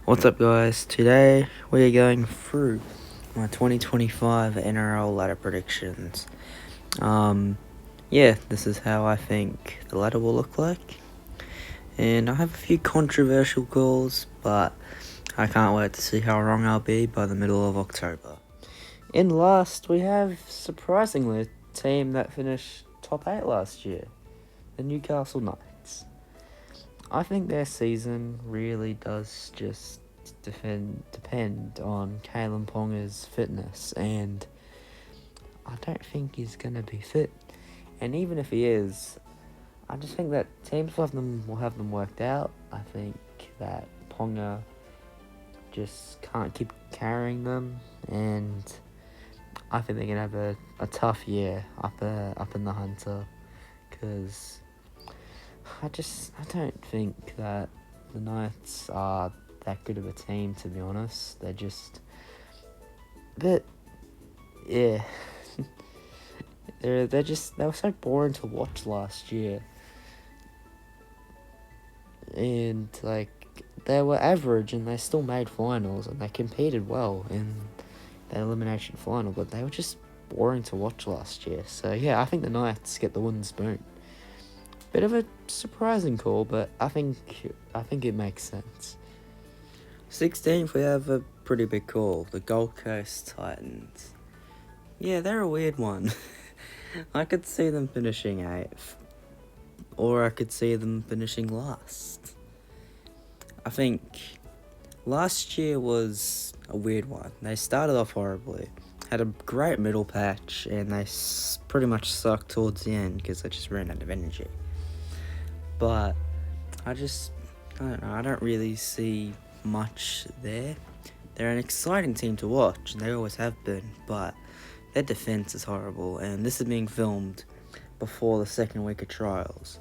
What's up, guys? Today we are going through my 2025 NRL ladder predictions. This is how I think the ladder will look like. And I have a few controversial calls, but I can't wait to see how wrong I'll be by the middle of October. In last, we have, surprisingly, a team that finished top 8 last year, the Newcastle Knights. I think their season really does just depend on Kalen Ponga's fitness, and I don't think he's going to be fit. And even if he is, I just think that teams will have them worked out. I think that Ponga just can't keep carrying them, and I think they're going to have a tough year up in the Hunter, because I don't think that the Knights are that good of a team, to be honest. They're just a bit, yeah. they were so boring to watch last year, and they were average, and they still made finals, and they competed well in the elimination final, but they were just boring to watch last year. So yeah, I think the Knights get the wooden spoon. Bit of a surprising call, but I think it makes sense. 16th, we have a pretty big call, the Gold Coast Titans. Yeah, they're a weird one. I could see them finishing 8th, or I could see them finishing last. I think last year was a weird one. They started off horribly, had a great middle patch, and they pretty much sucked towards the end because they just ran out of energy. But I don't know, I don't really see much there. They're an exciting team to watch, and they always have been, but their defense is horrible, and this is being filmed before the second week of trials.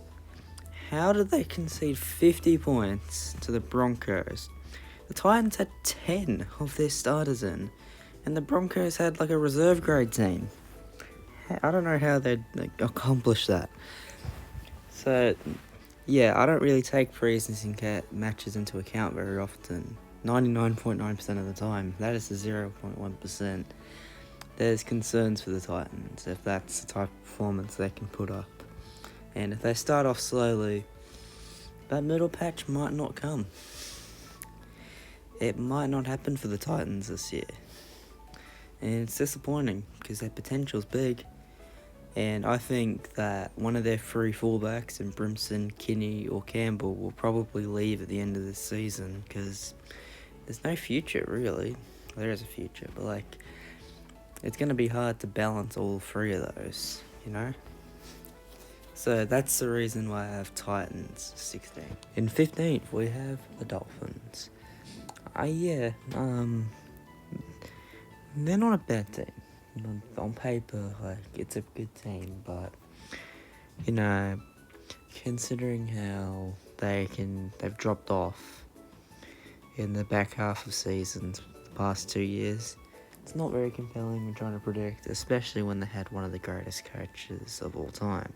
How did they concede 50 points to the Broncos? The Titans had 10 of their starters in, and the Broncos had a reserve grade team. I don't know how they'd accomplish that. So yeah, I don't really take preseason matches into account very often. 99.9% of the time. That is the 0.1%. There's concerns for the Titans if that's the type of performance they can put up. And if they start off slowly, that middle patch might not come. It might not happen for the Titans this year. And it's disappointing because their potential's big. And I think that one of their three fullbacks, in Brimson, Kinney, or Campbell, will probably leave at the end of this season because there's no future, really. There is a future, but it's going to be hard to balance all three of those, you know? So that's the reason why I have Titans 16. In 15th, we have the Dolphins. They're not a bad team. On paper, it's a good team, but considering how they've dropped off in the back half of seasons the past 2 years, it's not very compelling when trying to predict, especially when they had one of the greatest coaches of all time.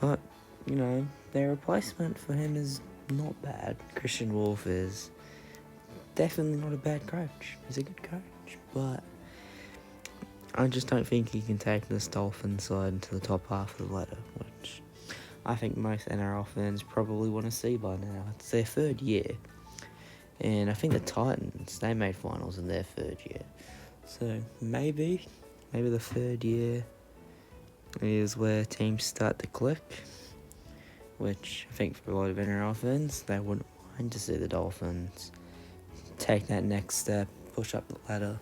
But their replacement for him is not bad. Christian Wolf is definitely not a bad coach. He's a good coach, but I just don't think he can take this Dolphins side to the top half of the ladder, which I think most NRL fans probably want to see by now. It's their third year, and I think the Titans, they made finals in their third year. So maybe the third year is where teams start to click, which I think for a lot of NRL fans, they wouldn't mind to see the Dolphins take that next step, push up the ladder.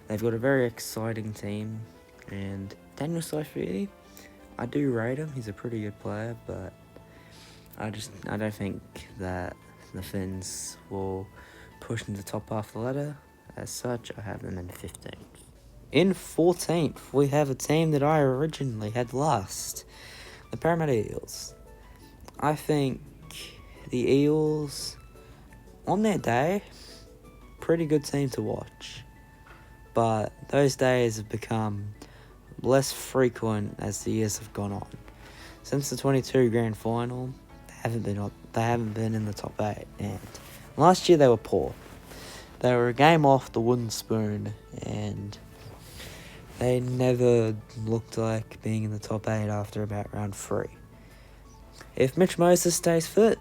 They've got a very exciting team, and Daniel Saifidi, I do rate him. He's a pretty good player, but I don't think that the Finns will push into the top half of the ladder. As such, I have them in 15th. In 14th, we have a team that I originally had last, the Parramatta Eels. I think the Eels, on their day, pretty good team to watch. But those days have become less frequent as the years have gone on. Since the 22 grand final, they they haven't been in the top 8. And last year they were poor. They were a game off the wooden spoon, and they never looked like being in the top 8 after about round 3. If Mitch Moses stays fit,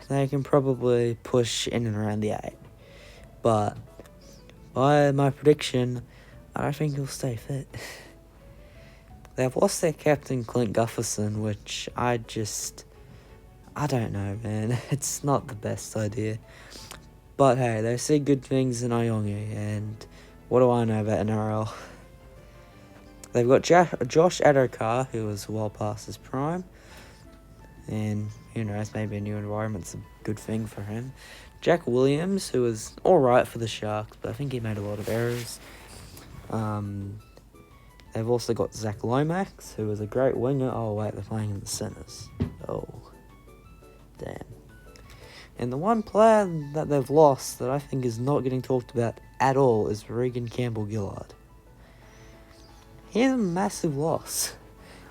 they can probably push in and around the 8. But by my prediction, I don't think he'll stay fit. They've lost their captain, Clint Gufferson, which I don't know, man. It's not the best idea. But hey, they see good things in Iongi, and what do I know about NRL? They've got Josh Adokar, who is well past his prime, and who knows, maybe a new environment's a good thing for him. Jack Williams, who was alright for the Sharks, but I think he made a lot of errors. They've also got Zach Lomax, who is a great winger. Oh wait, they're playing in the centres. Oh, damn. And the one player that they've lost that I think is not getting talked about at all is Regan Campbell-Gillard. He's a massive loss.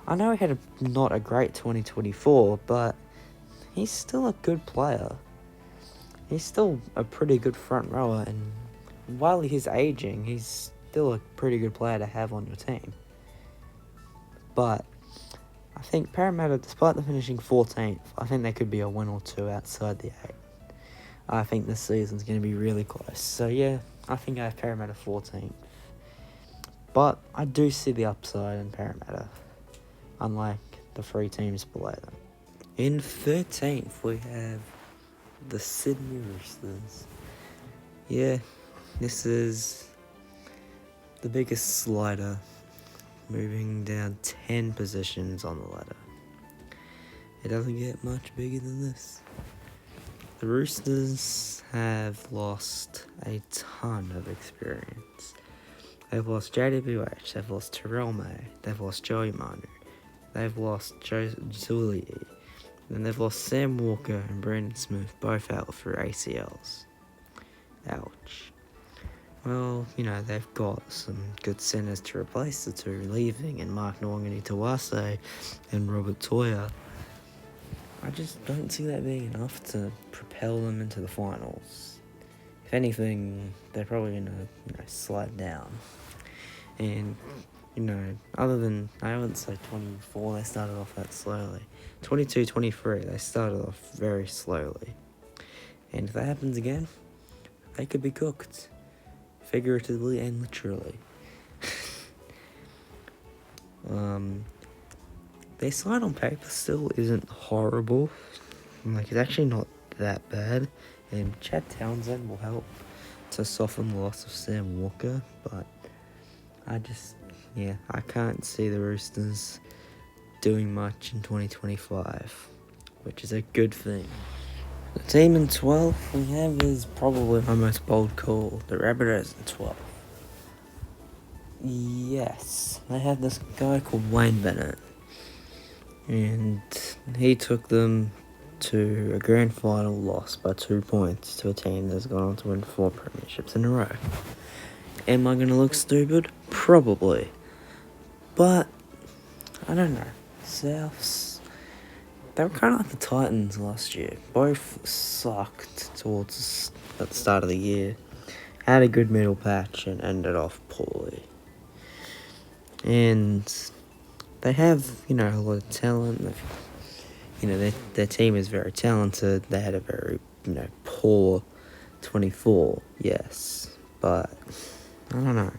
I know he had not a great 2024, but he's still a good player. He's still a pretty good front rower, and while he's aging, he's still a pretty good player to have on your team. But I think Parramatta, despite the finishing 14th, I think there could be a win or two outside the 8. I think this season's going to be really close. So yeah, I think I have Parramatta 14th. But I do see the upside in Parramatta, unlike the 3 teams below them. In 13th, we have the Sydney Roosters. Yeah, this is the biggest slider, moving down 10 positions on the ladder. It doesn't get much bigger than this. The Roosters have lost a ton of experience. They've lost JWH, they've lost Terrell May, they've lost Joey Manu, they've lost Joe Zulli, and they've lost Sam Walker and Brandon Smith, both out for ACLs. Ouch. Well, they've got some good centres to replace the 2 leaving, and Mark Nwangani-Tawase and Robert Toya. I just don't see that being enough to propel them into the finals. If anything, they're probably going to slide down. And, other than, I wouldn't say 24, they started off that slowly. 22, 23, they started off very slowly. And if that happens again, they could be cooked. Figuratively and literally. Their side on paper still isn't horrible. It's actually not that bad. And Chad Townsend will help to soften the loss of Sam Walker. But I can't see the Roosters doing much in 2025, which is a good thing. The team in 12th we have is probably my most bold call, the Rabbitohs in 12th. Yes, they have this guy called Wayne Bennett, and he took them to a grand final loss by 2 points to a team that's gone on to win 4 premierships in a row. Am I going to look stupid? Probably. But, I don't know. Souths, they were kind of like the Titans last year. Both sucked towards at the start of the year. Had a good middle patch and ended off poorly. And they have, a lot of talent. Their team is very talented. They had a very, poor 24, yes. But, I don't know.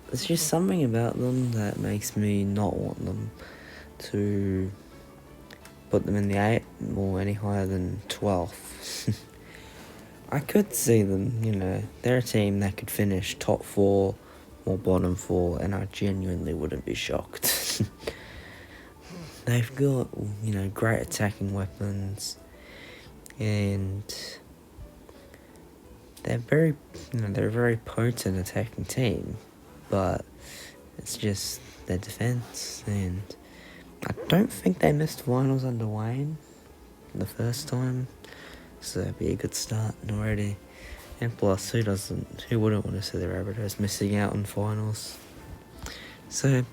There's just something about them that makes me not want them to put them in the 8 or any higher than 12th. I could see them, they're a team that could finish top 4 or bottom 4, and I genuinely wouldn't be shocked. They've got, great attacking weapons, and they're they're a very potent attacking team, but it's just their defence, and I don't think they missed finals under Wayne the first time, so that'd be a good start already. And plus, who wouldn't want to see the Rabbitohs missing out on finals? So,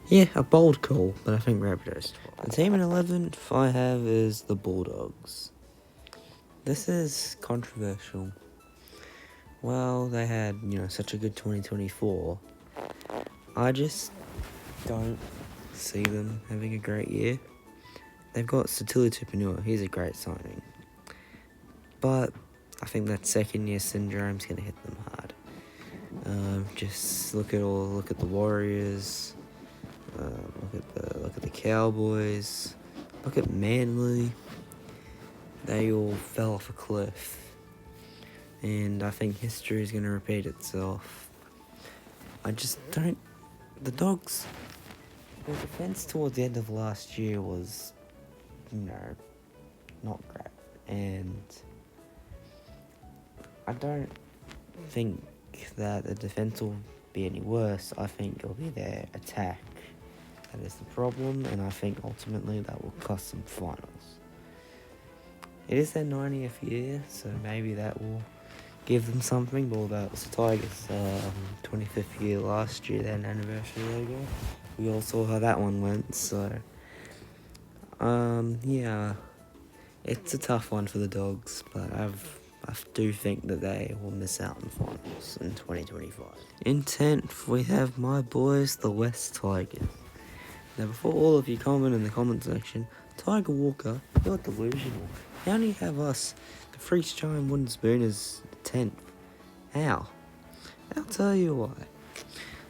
yeah, a bold call, but I think Rabbitohs. The team in 11th I have is the Bulldogs. This is controversial. Well, they had, such a good 2024. I just don't see them having a great year. They've got Satili Tupanua. He's a great signing. But I think that second year syndrome's going to hit them hard. Just look at the Warriors. Look at the Cowboys. Look at Manly. They all fell off a cliff. And I think history is going to repeat itself. I just don't... The Dogs... Their defence towards the end of last year was, not great. And I don't think that the defence will be any worse. I think it'll be their attack that is the problem, and I think ultimately that will cost them finals. It is their 90th year, so maybe that will give them something. But that was the Tigers' 25th year last year, their anniversary logo. We all saw how that one went, so yeah, it's a tough one for the Dogs, but I do think that they will miss out on finals in 2025. In 10th, we have my boys, the West Tigers. Now, before all of you comment in the comment section, Tiger Walker, you're delusional. How do you have us, the Freaks Giant Wooden Spooners, 10th? How? I'll tell you why.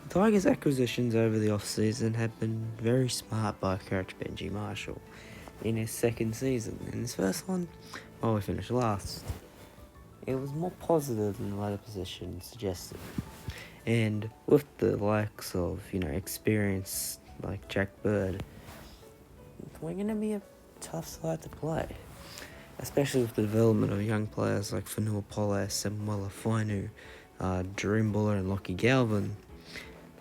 The Tigers' acquisitions over the off-season have been very smart by coach Benji Marshall in his second season. In his first one, we finished last. It was more positive than the latter position suggested. And with the likes of, experience like Jack Bird, we're going to be a tough side to play. Especially with the development of young players like Fanua Pole, Samuela Fainu, Dream Buller and Lockie Galvin,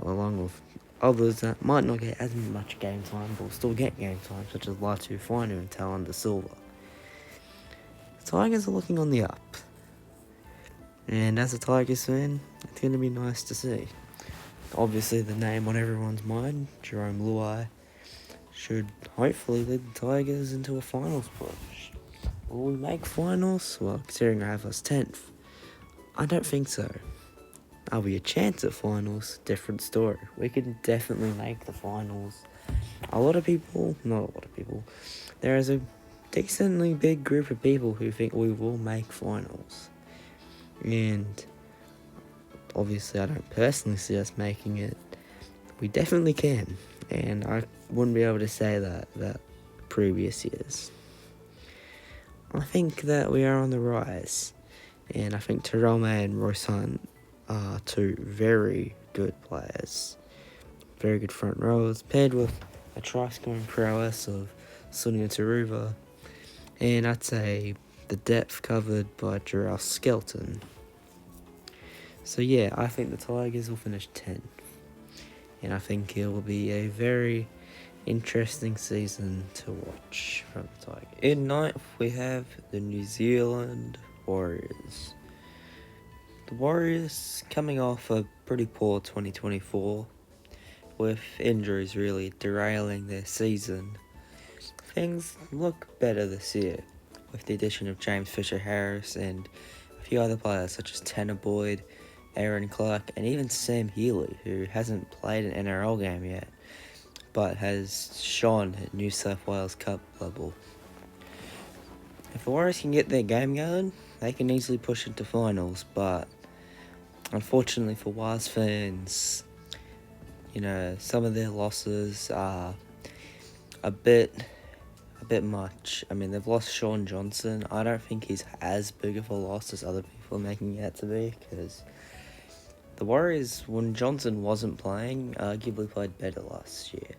along with others that might not get as much game time, but will still get game time, such as Latu Fainu and Talanda Silva. The Tigers are looking on the up. And as a Tigers fan, it's going to be nice to see. Obviously, the name on everyone's mind, Jerome Luai, should hopefully lead the Tigers into a finals push. Will we make finals? Well, considering I have us 10th, I don't think so. Are we a chance at finals? Different story. We can definitely make the finals. Not a lot of people, there is a decently big group of people who think we will make finals. And obviously I don't personally see us making it. We definitely can. And I wouldn't be able to say that previous years. I think that we are on the rise. And I think Terrell May and Royce Hunt are two very good players. Very good front rowers, paired with a try-scoring prowess of Sunia Taruva. And I'd say the depth covered by Jarrell Skelton. So yeah, I think the Tigers will finish 10th. And I think it will be a very interesting season to watch from the Tigers. In 9th, we have the New Zealand Warriors. The Warriors coming off a pretty poor 2024, with injuries really derailing their season. Things look better this year, with the addition of James Fisher-Harris and a few other players such as Tanner Boyd, Aaron Clark, and even Sam Healey, who hasn't played an NRL game yet, but has shone at New South Wales Cup level. If the Warriors can get their game going, they can easily push into finals, but unfortunately for Waz fans, some of their losses are a bit much. I mean, they've lost Sean Johnson. I don't think he's as big of a loss as other people are making it out to be, because the Warriors, when Johnson wasn't playing, arguably played better last year.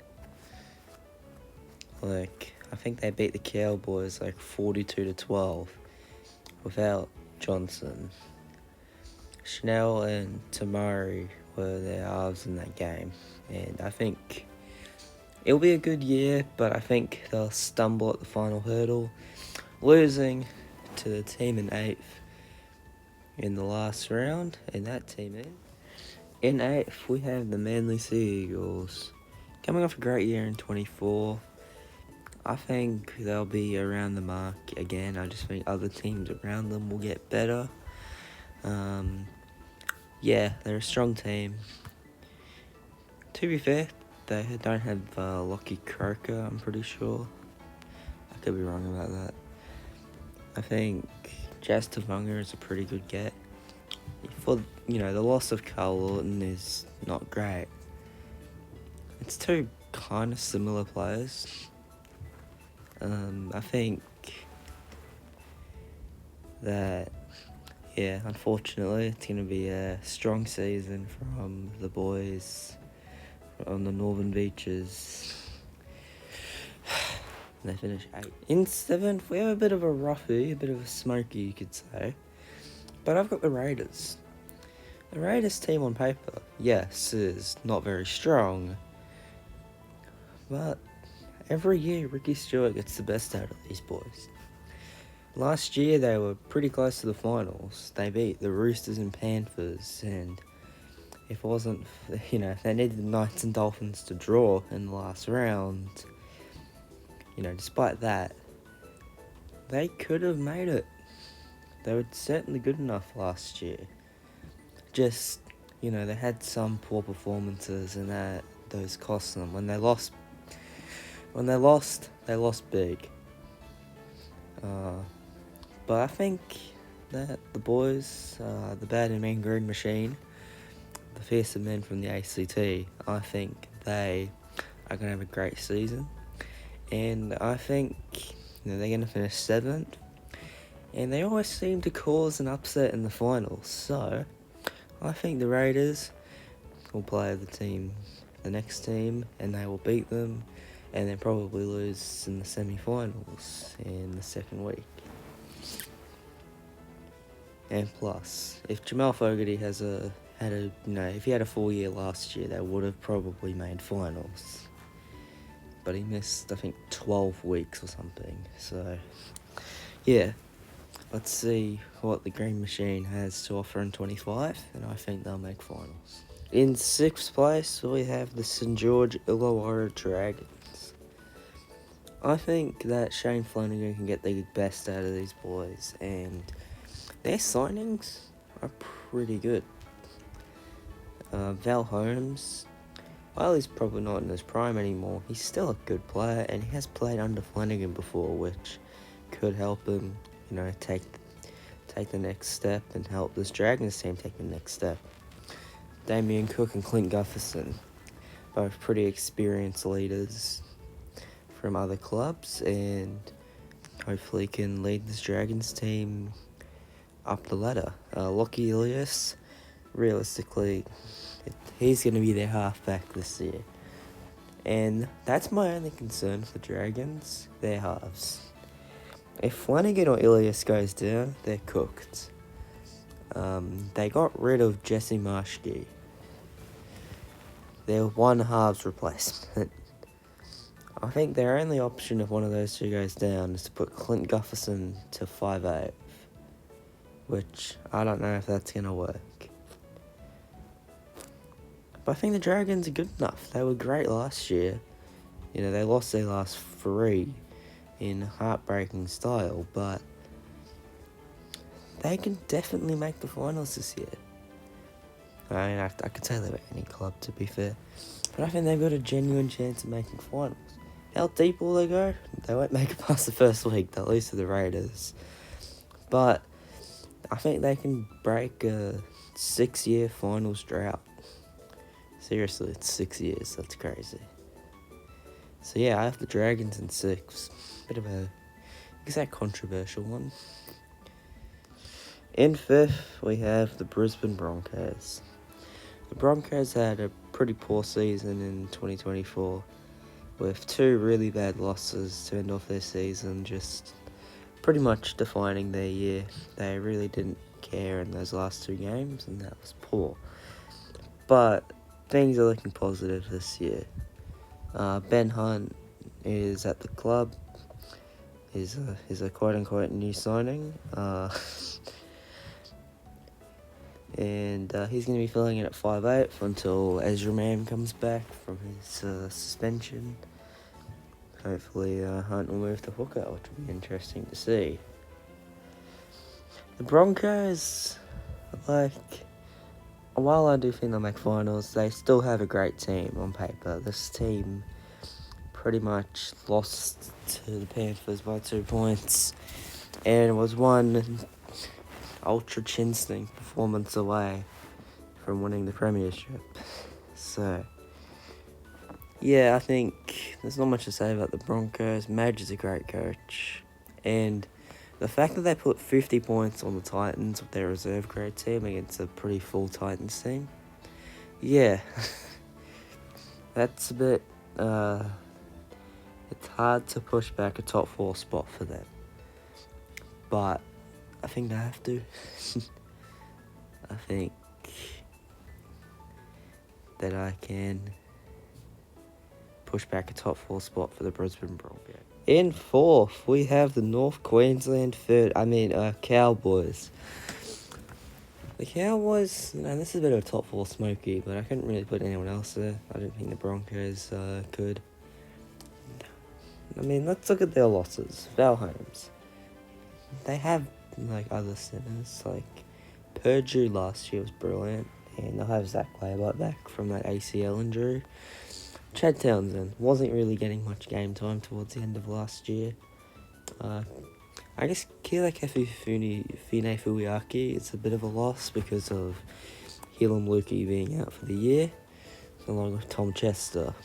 I think they beat the Cowboys 42-12 without Johnson. Schnell and Tamari were their halves in that game, and I think it'll be a good year, but I think they'll stumble at the final hurdle, losing to the team in 8th in the last round, and that team in 8th, we have the Manly Sea Eagles, coming off a great year in 24. I think they'll be around the mark again. I just think other teams around them will get better. Yeah, they're a strong team. To be fair, they don't have Lockie Croker, I'm pretty sure. I could be wrong about that. I think Jazz Tavanga is a pretty good get. For, the loss of Carl Lawton is not great. It's two kind of similar players. I think that, unfortunately, it's going to be a strong season from the boys on the Northern Beaches. They finish 8th. In 7th, we have a bit of a roughie, a bit of a smoky, you could say. But I've got the Raiders. The Raiders team on paper, yes, is not very strong. But every year, Ricky Stewart gets the best out of these boys. Last year, they were pretty close to the finals. They beat the Roosters and Panthers, and if it wasn't, if they needed the Knights and Dolphins to draw in the last round, despite that, they could have made it. They were certainly good enough last year. Just, they had some poor performances and those cost them. When they lost, they lost big. But I think that the boys, the Bad and Mean Green Machine, the fearsome men from the ACT, I think they are going to have a great season. And I think they're going to finish 7th. And they always seem to cause an upset in the finals. So I think the Raiders will play the next team, and they will beat them, and then probably lose in the semi-finals in the second week. And plus, if Jamal Fogarty if he had a full year last year, they would have probably made finals. But he missed, I think, 12 weeks or something. So, yeah. Let's see what the Green Machine has to offer in 25, and I think they'll make finals. In 6th place, we have the St George Illawarra Dragons. I think that Shane Flanagan can get the best out of these boys, and their signings are pretty good. Val Holmes, while he's probably not in his prime anymore, he's still a good player, and he has played under Flanagan before, which could help him, take the next step and help this Dragons team take the next step. Damien Cook and Clint Gutherson, both pretty experienced leaders from other clubs, and hopefully can lead this Dragons team up the ladder. Lockie Ilias, realistically, he's going to be their halfback this year. And that's my only concern for the Dragons, their halves. If Flanagan or Ilias goes down, they're cooked. They got rid of Jesse Marshke. They're one halves replacement. I think their only option if one of those two goes down is to put Clint Gutherson to 5'8", which I don't know if that's going to work. But I think the Dragons are good enough. They were great last year. They lost their last 3 in heartbreaking style, but they can definitely make the finals this year. I mean, I could say that about any club, to be fair, but I think they've got a genuine chance of making finals. How deep will they go? They won't make it past the first week. They'll lose to the Raiders, but I think they can break a 6-year finals drought. Seriously, it's 6 years. That's crazy. So yeah, I have the Dragons in 6. Bit of a, controversial one. In 5th, we have the Brisbane Broncos. The Broncos had a pretty poor season in 2024, with 2 really bad losses to end off their season, just pretty much defining their year. They really didn't care in those last 2 games, and that was poor. But things are looking positive this year. Ben Hunt is at the club. He's a quote-unquote new signing. And he's going to be filling in at 5'8" until Ezra Mam comes back from his suspension. Hopefully Hunt will move to hooker, which will be interesting to see. The Broncos, like, while I do think they'll make finals, they still have a great team on paper. This team pretty much lost to the Panthers by 2 points and was one ultra chin stink performance away from winning the premiership. So, yeah, I think there's not much to say about the Broncos. Madge is a great coach. And the fact that they put 50 points on the Titans with their reserve grade team against a pretty full Titans team, yeah, that's a bit, it's hard to push back a top 4 spot for them. But I think they have to. I think that I can push back a top 4 spot for the Brisbane Broncos. In 4th, we have the North Queensland Cowboys. The Cowboys, this is a bit of a top 4 smoky, but I couldn't really put anyone else there. I don't think the Broncos could. Let's look at their losses. Val Holmes. They have, other centers. Purdue last year was brilliant, and they'll have Zach Laybutt back from that ACL injury. Chad Townsend wasn't really getting much game time towards the end of last year. I guess Kila Fuiaki is a bit of a loss because of Helam Lukey being out for the year, along with Tom Chester.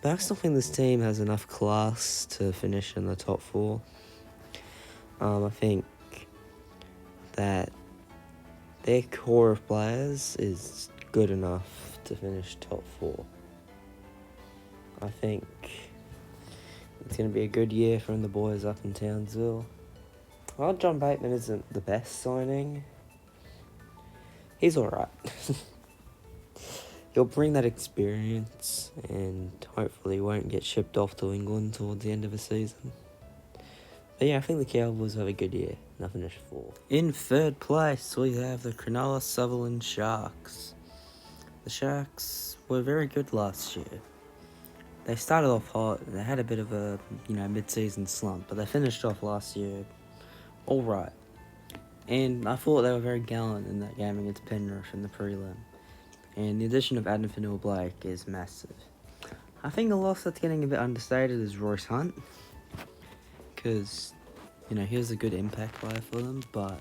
But I still think this team has enough class to finish in the top 4. I think that their core of players is good enough to finish top 4. I think it's going to be a good year from the boys up in Townsville. While John Bateman isn't the best signing, he's alright. He'll bring that experience and hopefully won't get shipped off to England towards the end of the season. But yeah, I think the Cowboys have a good year. They'll finish 4. In 3rd place, we have the Cronulla Sutherland Sharks. The Sharks were very good last year. They started off hot. They had a bit of a, mid-season slump, but they finished off last year all right. And I thought they were very gallant in that game against Penrith in the prelim. And the addition of Adam Fanua-Blake is massive. I think the loss that's getting a bit understated is Royce Hunt, because, he was a good impact player for them, but,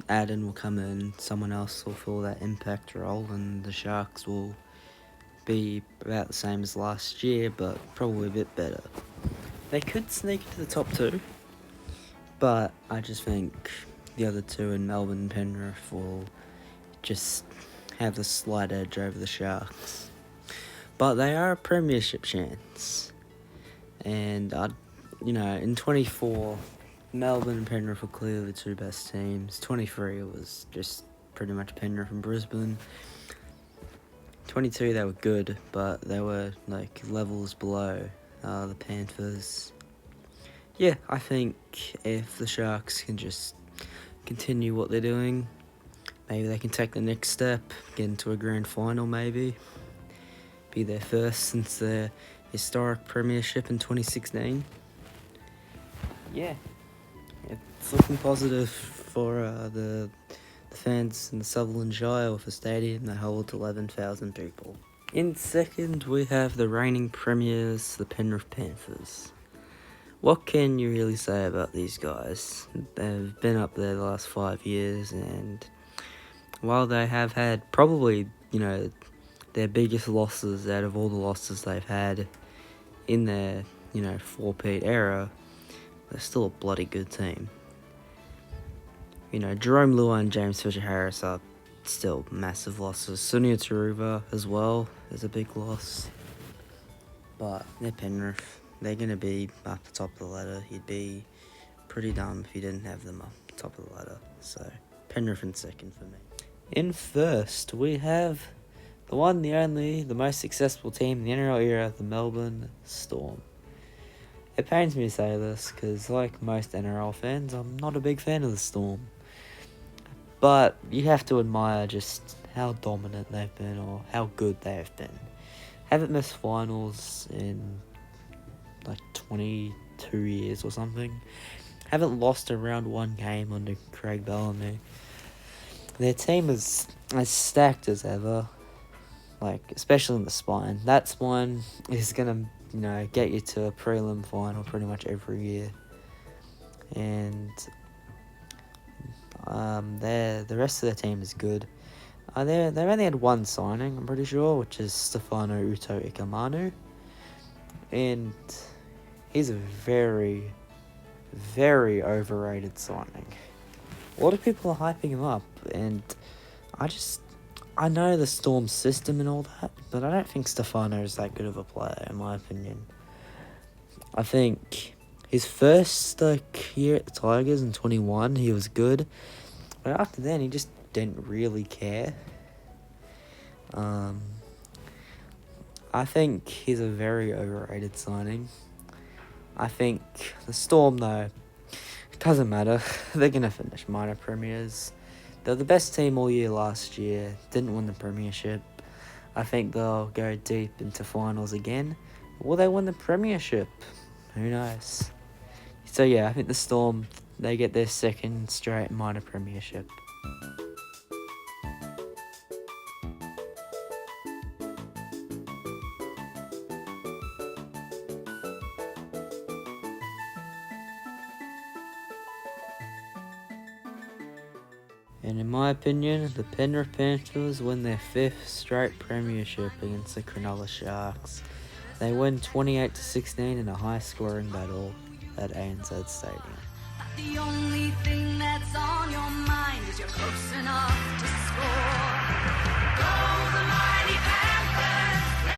Adam will come in, someone else will fill that impact role, and the Sharks will be about the same as last year, but probably a bit better. They could sneak into the top 2, but I just think the other 2 in Melbourne and Penrith will just have the slight edge over the Sharks. But they are a premiership chance. And, in 24, Melbourne and Penrith were clearly the 2 best teams. 23 was just pretty much Penrith and Brisbane. 22, they were good, but they were, levels below the Panthers. Yeah, I think if the Sharks can just continue what they're doing, maybe they can take the next step, get into a grand final maybe. Be their first since their historic premiership in 2016. Yeah, it's looking positive for the fans in the Sutherland Shire with a stadium that holds 11,000 people. In 2nd, we have the reigning premiers, the Penrith Panthers. What can you really say about these guys? They've been up there the last 5 years, and while they have had probably, their biggest losses out of all the losses they've had in their, 4-peat era, they're still a bloody good team. Jerome Lua and James Fisher-Harris are still massive losses. Sunia Taruva as well is a big loss. But they're Penrith. They're going to be up the top of the ladder. You'd be pretty dumb if you didn't have them up the top of the ladder. So, Penrith in 2nd for me. In 1st, we have the one, the only, the most successful team in the NRL era, the Melbourne Storm. It pains me to say this, because like most NRL fans, I'm not a big fan of the Storm. But you have to admire just how dominant they've been, or how good they have been. Haven't missed finals in like 22 years or something. Haven't lost a round one game under Craig Bellamy. Their team is as stacked as ever, like especially in the spine. That spine is gonna, get you to a prelim final pretty much every year. And the rest of the team is good. They've only had one signing, I'm pretty sure, which is Stefano Uto Ikamanu. And he's a very, very overrated signing. A lot of people are hyping him up, and I know the Storm system and all that, but I don't think Stefano is that good of a player, in my opinion. I think his first year at the Tigers in 21, he was good, but after then he just didn't really care. I think he's a very overrated signing. I think the Storm, though, it doesn't matter. They're going to finish minor premiers. They're the best team all year last year. Didn't win the premiership. I think they'll go deep into finals again. Will they win the premiership? Who knows? So yeah, I think the Storm, they get their second straight minor premiership. And in my opinion, the Penrith Panthers win their 5th straight premiership against the Cronulla Sharks. They win 28-16 in a high-scoring battle at ANZ Stadium. The only thing that's on your mind is you're close enough to score. Go the line.